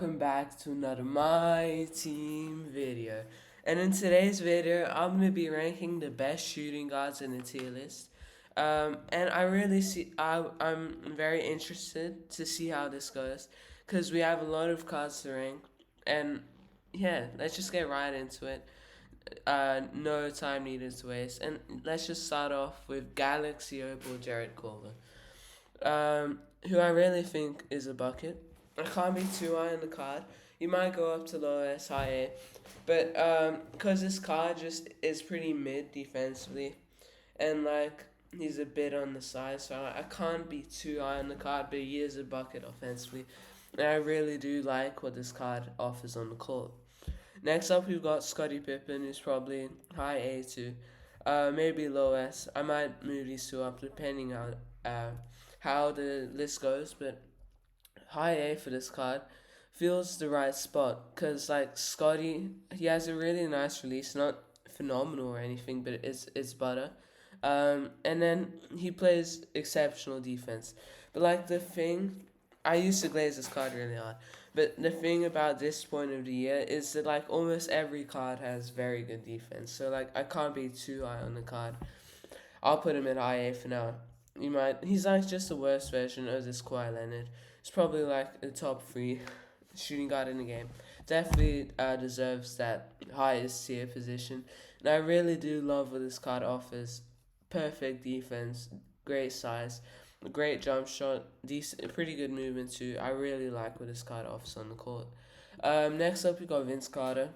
Welcome back to another Myteam video. And in today's video, I'm going to be ranking the best shooting guards in the tier list. And I'm very interested to see how this goes because we have a lot of cards to rank. And yeah, let's just get right into it. No time needed to waste. And let's just start off with Galaxy Opal Jared Culver, who I really think is a bucket. I can't be too high on the card. You might go up to low S, high A, but because this card just is pretty mid defensively, and like he's a bit on the side, so I can't be too high on the card. But he is a bucket offensively, and I really do like what this card offers on the court. Next up, we've got Scottie Pippen, who's probably high A too, maybe low S. I might move these two up depending on how the list goes, but high A for this card feels the right spot because like Scotty, he has a really nice release, not phenomenal or anything, but it's butter. And then he plays exceptional defense. But like the thing, I used to glaze this card really hard. But the thing about this point of the year is that like almost every card has very good defense. So like I can't be too high on the card. I'll put him at high A for now. He's like just the worst version of this Kawhi Leonard. It's probably like the top three shooting guard in the game. Definitely deserves that highest tier position. And I really do love what this card offers. Perfect defense, great size, great jump shot, decent, pretty good movement too. I really like what this card offers on the court. Next up we got Vince Carter.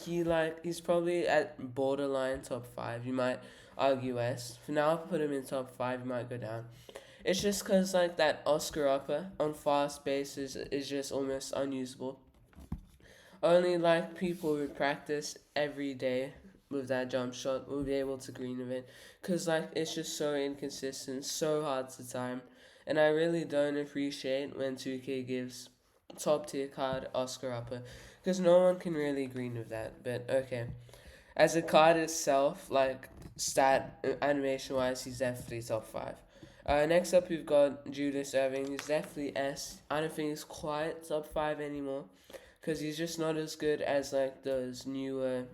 He's probably at borderline top five. You might argue S. For now, I'll put him in top five. You might go down. It's just because like that Oscar upper on fast bases is just almost unusable. Only like people who practice every day with that jump shot will be able to green of it, cause like it's just so inconsistent, so hard to time, and I really don't appreciate when 2K gives top tier card Oscar upper, cause no one can really green with that. But okay, as a card itself, like stat animation wise, he's definitely top five. Next up, we've got Julius Erving. He's definitely S. I don't think he's quite top five anymore because he's just not as good as like those newer,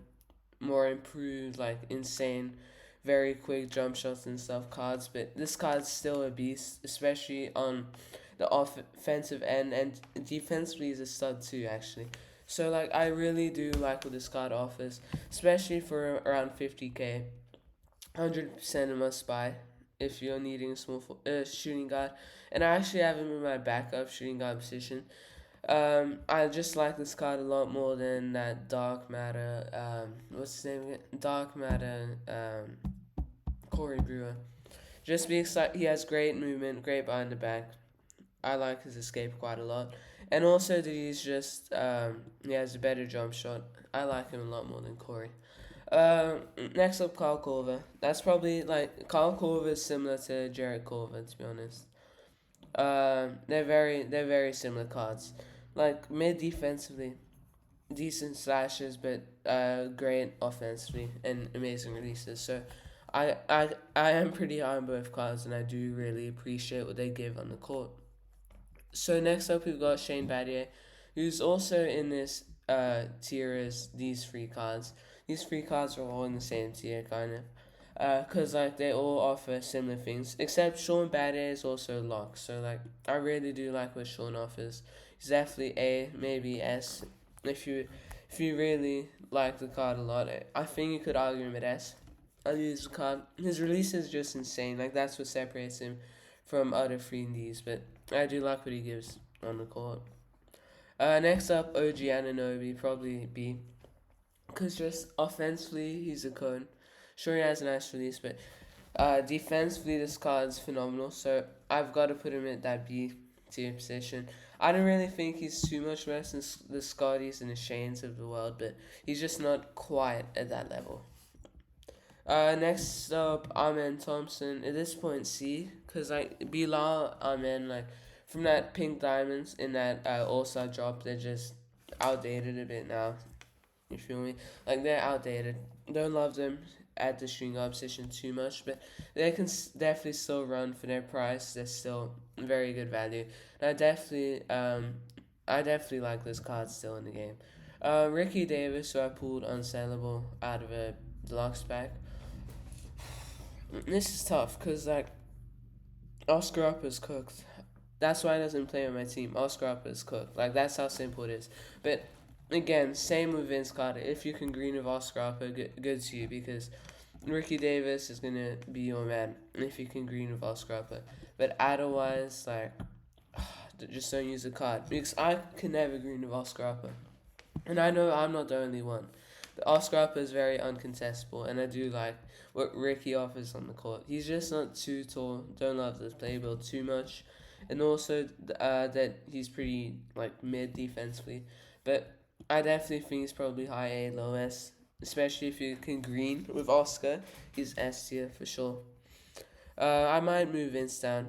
more improved, like insane, very quick jump shots and stuff cards. But this card's still a beast, especially on the offensive end, and defensively is a stud too, actually. So like I really do like what this card offers, especially for around 50k. 100% a must buy if you're needing a small shooting guard. And I actually have him in my backup shooting guard position. I just like this card a lot more than that Dark Matter. What's his name again? Dark Matter. Corey Brewer. Just because he has great movement, great behind the back. I like his escape quite a lot, and also that he has a better jump shot. I like him a lot more than Corey. Next up, Kyle Korver. That's probably like Kyle Korver is similar to Jared Korver, to be honest. They're very similar cards. Like mid defensively, decent slashes, but great offensively and amazing releases. So, I am pretty high on both cards, and I do really appreciate what they give on the court. So next up, we've got Shane Battier, who's also in this tier as these three cards. These three cards are all in the same tier, kind of. Cause like they all offer similar things, except Sean Battier is also locked. So like I really do like what Sean offers. He's definitely A, maybe S. If you if you really like the card a lot, I think you could argue him at S. I use the card. His release is just insane. Like that's what separates him from other free Ds. But I do like what he gives on the court. Next up, OG Ananobi, probably B. Because just offensively, he's a cone. Sure, he has a nice release, but defensively, this card's phenomenal. So I've got to put him at that B tier position. I don't really think he's too much worse than the Scotties and the Shanes of the world, but he's just not quite at that level. Next up, Amen Thompson. At this point, C, because like Bilal, Amen, like from that Pink Diamonds in that All Star drop, they're just outdated a bit now. You feel me? Like they're outdated. Don't love them at the shooting guard position too much, but they can definitely still run for their price. They're still very good value. And I definitely I definitely like this card still in the game. Ricky Davis, who I pulled unsellable out of a deluxe pack. This is tough because like Oscar Up is cooked. That's why he doesn't play on my team. Oscar Up is cooked. Like that's how simple it is. But again, same with Vince Carter. If you can green with Oscar Up, good to you because Ricky Davis is gonna be your man if you can green with Oscar Up. But otherwise, like just don't use the card because I can never green with Oscar Up. And I know I'm not the only one. The Oscar Upper is very uncontestable, and I do like what Ricky offers on the court. He's just not too tall. Don't love the play build too much, and also that he's pretty like mid defensively. But I definitely think he's probably high A, low S, especially if you can green with Oscar. He's S tier for sure. I might move Vince down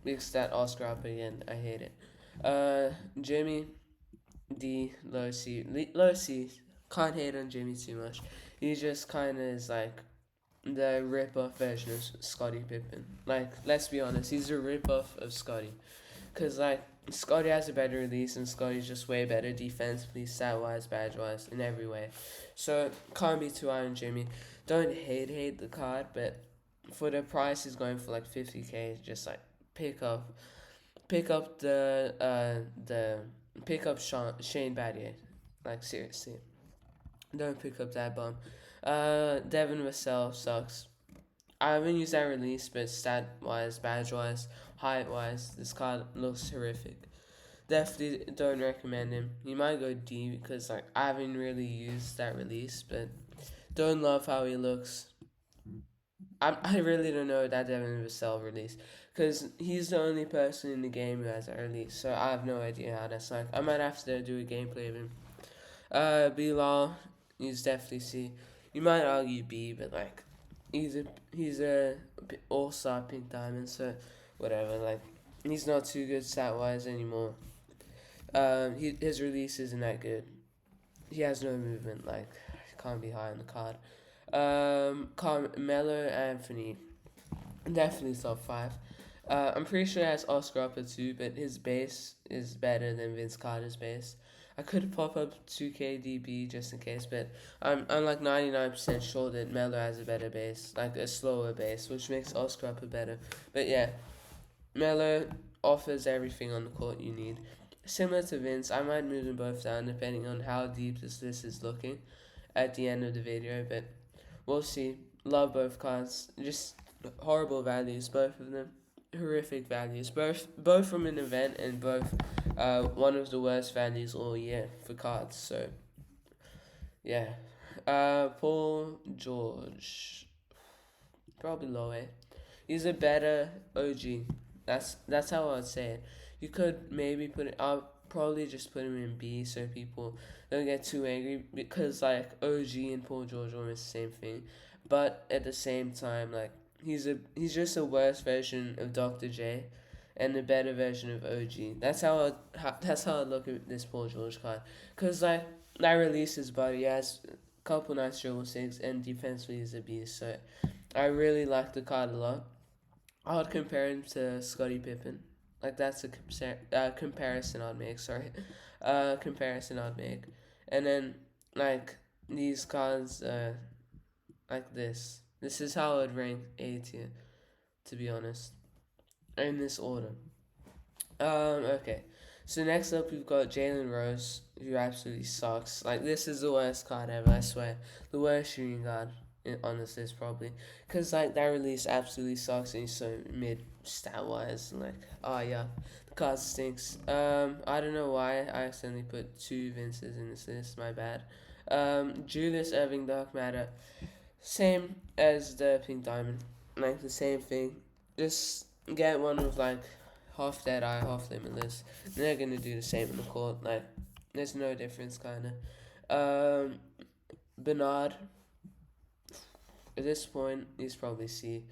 because that Oscar Upper again, I hate it. Jimmy D, low C. Low C. Can't hate on Jimmy too much. He just kind of is like the rip-off version of Scottie Pippen. Like, let's be honest, he's a rip-off of Scottie. Because, like, Scottie has a better release and Scottie's just way better defensively, stat-wise, badge-wise, in every way. So, can't be too high on Jimmy. Don't hate the card, but for the price he's going for like 50k, just like pick up pick up the pick up Shane Battier. Like seriously, don't pick up that bum. Devin Vassell sucks. I haven't used that release, but stat wise, badge wise, height wise, this card looks horrific. Definitely don't recommend him. You might go D because like I haven't really used that release, but don't love how he looks. I really don't know that Devin Vassell release because he's the only person in the game who has a release, so I have no idea how that's like. I might have to do a gameplay of him. Bilal, he's definitely C. You might argue B, but like he's a all star pink diamond, so whatever. Like he's not too good stat wise anymore. His release isn't that good. He has no movement. Like can't be high on the card. Carmelo Anthony, definitely top five. I'm pretty sure he has Oscar Upper too, but his base is better than Vince Carter's base. I could pop up 2KDB just in case, but I'm like 99% sure that Melo has a better base, like a slower base, which makes Oscar Upper better. But yeah, Melo offers everything on the court you need. Similar to Vince, I might move them both down depending on how deep this list is looking at the end of the video, but we'll see. Love both cards. Just horrible values, both of them. Horrific values. Both from an event and both one of the worst values all year for cards. So yeah. Paul George. Probably low A. He's a better OG. That's how I'd say it. You could maybe put it. I'll probably just put him in B so people don't get too angry because like OG and Paul George are almost the same thing, but at the same time like he's just a worse version of Dr. J, and a better version of OG. That's how I look at this Paul George card, cause like that releases but he has a couple nice dribble six and defensively is a beast. So I really like the card a lot. I would compare him to Scottie Pippen. Like that's a comparison I'd make. Sorry, comparison I'd make. And then like these cards, like this. This is how I'd rank A tier, to be honest, in this order. Okay. So next up we've got Jalen Rose, who absolutely sucks. Like this is the worst card ever. I swear, the worst shooting guard on this list probably, cause like that release absolutely sucks and he's so mid stat wise. Like oh yeah, the card stinks. I don't know why I accidentally put two Vinces in this list. My bad. Julius Irving Dark Matter, same as the Pink Diamond, like the same thing. Just get one with like half dead eye, half limitless. They're gonna do the same in the court. Like there's no difference, kinda. Bernard, at this point, he's probably C.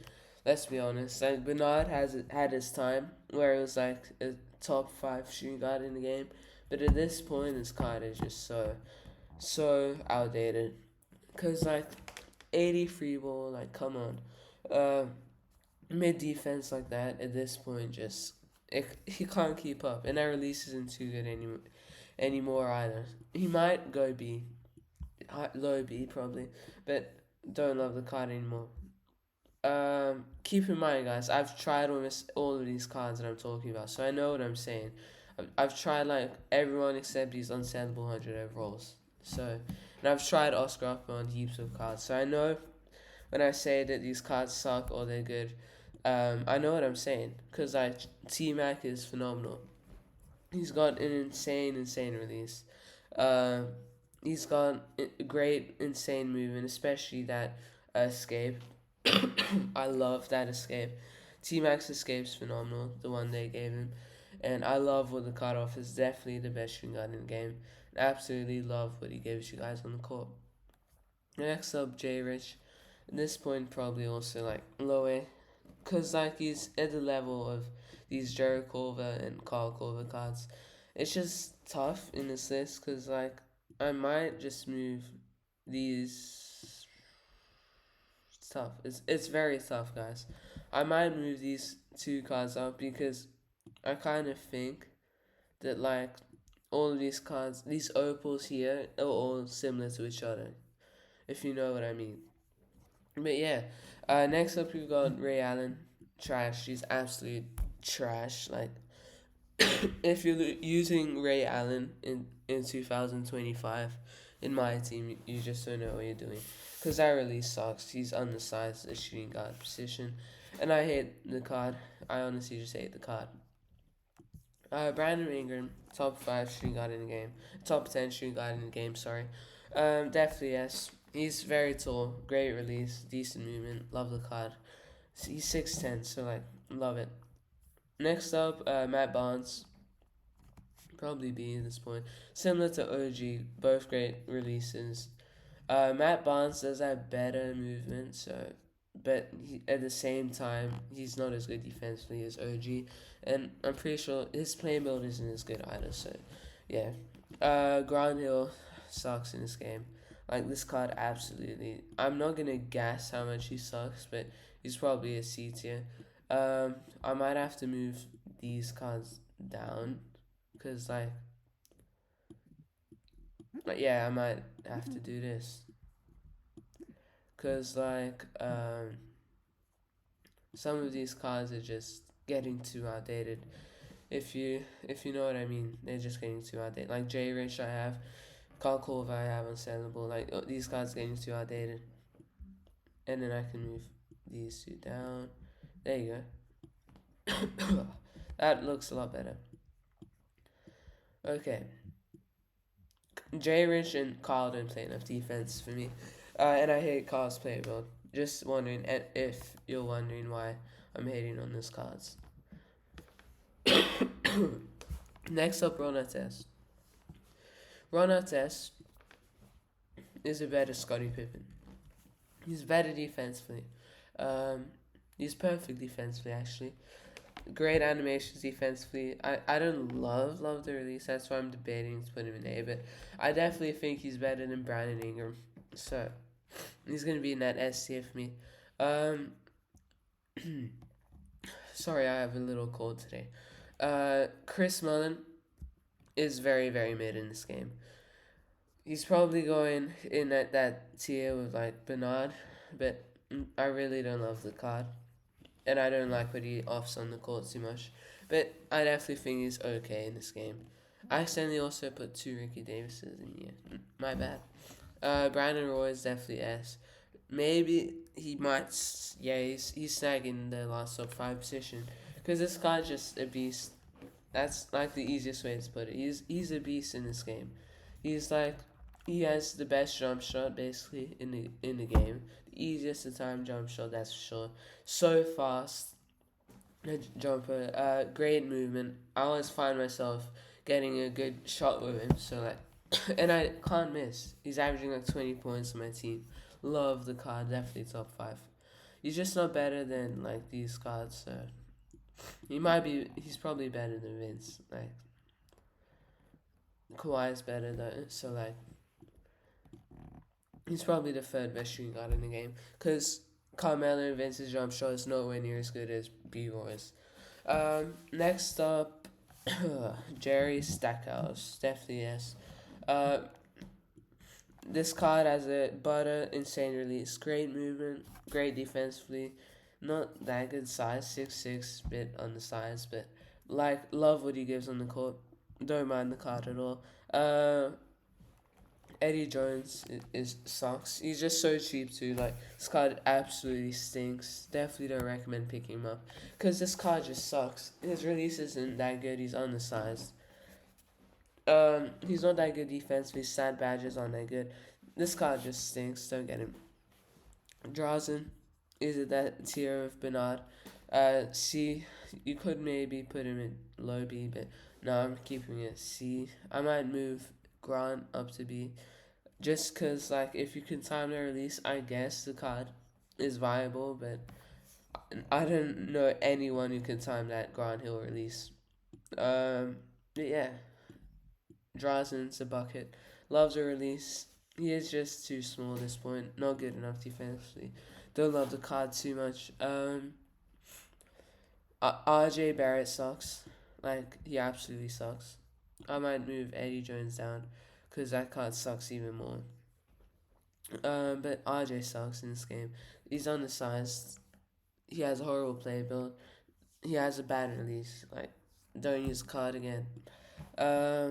Let's be honest. Like Bernard has had his time where it was like a top five shooting guard in the game, but at this point, his card is just so outdated. Cause like 80 free ball, like come on, mid defense like that at this point just he can't keep up, and that release isn't too good anymore either. He might go B, low B probably, but don't love the card anymore. Keep in mind, guys, I've tried almost all of these cards that I'm talking about, so I know what I'm saying. I've tried like everyone except these unsellable 100 overalls. So, and I've tried Oscar up on heaps of cards, so I know when I say that these cards suck or they're good. I know what I'm saying because like T Mac is phenomenal. He's got an insane release. Uh, he's got a great, insane movement, especially that escape. I love that escape. T Max escape's phenomenal, the one they gave him. And I love what the card offers. Definitely the best shooting guard in the game. Absolutely love what he gives you guys on the court. Next up, J Rich. At this point, probably also like low A. Because like he's at the level of these Jerry Culver and Carl Culver cards. It's just tough in this list because like I might just move these. It's tough. It's very tough, guys. I might move these two cards up because I kind of think that like all of these cards, these opals here, are all similar to each other. If you know what I mean. But yeah, next up we've got Ray Allen. Trash. She's absolute trash. Like if you're using Ray Allen in 2025 in my team, you just don't know what you're doing. Because that really sucks. He's undersized the shooting guard position. And I hate the card. I honestly just hate the card. Brandon Ingram, top 5 shooting guard in the game. Top 10 shooting guard in the game, sorry. Definitely yes. He's very tall. Great release. Decent movement. Love the card. He's 6'10", so like, love it. Next up, Matt Barnes. Probably B at this point. Similar to OG, both great releases. Matt Barnes does have better movement, so but at the same time, he's not as good defensively as OG, and I'm pretty sure his playing build isn't as good either. So, yeah. Grant Hill sucks in this game. Like this card, absolutely. I'm not gonna guess how much he sucks, but he's probably a C tier. I might have to move these cards down, cause like yeah, I might have to do this, cause some of these cards are just getting too outdated. If you know what I mean, they're just getting too outdated. Like J Rich, I have Carl Corva, I have unsellable. Like these cards getting too outdated, and then I can move these two down. There you go. That looks a lot better. Okay. J Rich and Carl didn't play enough defense for me. And I hate Carl's play build. Just wondering if you're wondering why I'm hating on these cards. Next up, Ron Artest. Ron Artest is a better Scottie Pippen. He's better defensively. Um, he's perfect defensively, actually. Great animations defensively. I don't love the release. That's why I'm debating to put him in A. But I definitely think he's better than Brandon Ingram. So he's gonna be in that S tier for me. Um, sorry, I have a little cold today. Chris Mullen is very mid in this game. He's probably going in at that tier with like Bernard, but I really don't love the card, and I don't like what he offs on the court too much. But I definitely think he's okay in this game. I accidentally also put 2 Ricky Davises in here. My bad. Brandon Roy is definitely S. Maybe he might. Yeah, he's snagging the last top 5 position because this guy's just a beast. That's like the easiest way to put it. He's a beast in this game. He's like he has the best jump shot basically in the game. The easiest to time jump shot, that's for sure. So fast, jumper. Great movement. I always find myself getting a good shot with him. So like, and I can't miss. He's averaging like 20 points on my team. Love the card. Definitely top 5. He's just not better than like these cards. So he might be. He's probably better than Vince. Like Kawhi's better though. So like he's probably the third best shooting guard in the game. Cause Carmelo and Vince's jump shot is nowhere near as good as B Roy's. Next up, Jerry Stackhouse. Definitely yes. Uh, this card has a butter, insane release, great movement, great defensively. Not that good size, 6'6", bit on the size, but like love what he gives on the court. Don't mind the card at all. Uh, Eddie Jones is sucks. He's just so cheap too. Like this card absolutely stinks. Definitely don't recommend picking him up because this card just sucks. His release isn't that good. He's undersized. He's not that good defensively. Stat badges aren't that good. This card just stinks. Don't get him. Drazen is it that tier of Bernard. C. You could maybe put him in low B, but no, I'm keeping it C. I might move Grant up to B. Just because, like, if you can time the release, I guess the card is viable, but I don't know anyone who can time that Grant Hill release. But yeah, Drazen's a bucket. Loves a release. He is just too small at this point. Not good enough defensively. Don't love the card too much. RJ Barrett sucks. Like, he absolutely sucks. I might move Eddie Jones down because that card sucks even more. But RJ sucks in this game. He's undersized. He has a horrible play build. He has a bad release. Like, don't use card again. Uh,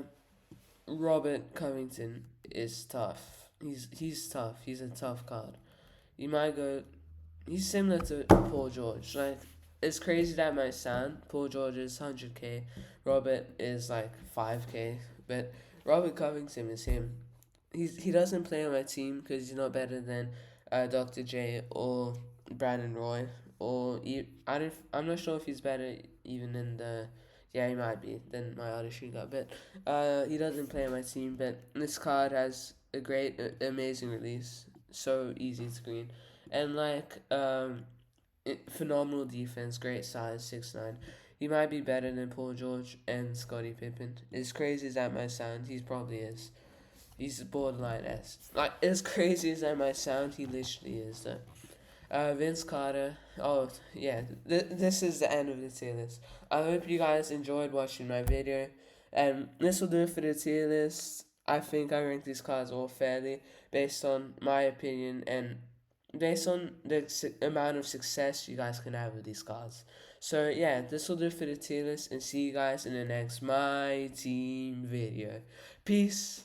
Robert Covington is tough. He's tough. He's a tough card. You might go. He's similar to Paul George. Like, it's crazy that might sound. Paul George is 100k. Robert is like 5k. But Robert Covington is him. He doesn't play on my team because he's not better than Dr. J or Brandon Roy I'm not sure if he's better even than the yeah he might be than my other shooting guard, but he doesn't play on my team. But this card has a great amazing release, so easy to screen, and like phenomenal defense, great size, 6'9". He might be better than Paul George and Scottie Pippen. As crazy as that might sound, he probably is. He's borderline S. Like, as crazy as that might sound, he literally is, though. Vince Carter. Oh, yeah. This is the end of the tier list. I hope you guys enjoyed watching my video. And this will do it for the tier list. I think I ranked these cards all fairly based on my opinion and based on the amount of success you guys can have with these cards. So, yeah, this will do it for the tier list. And see you guys in the next My Team video. Peace.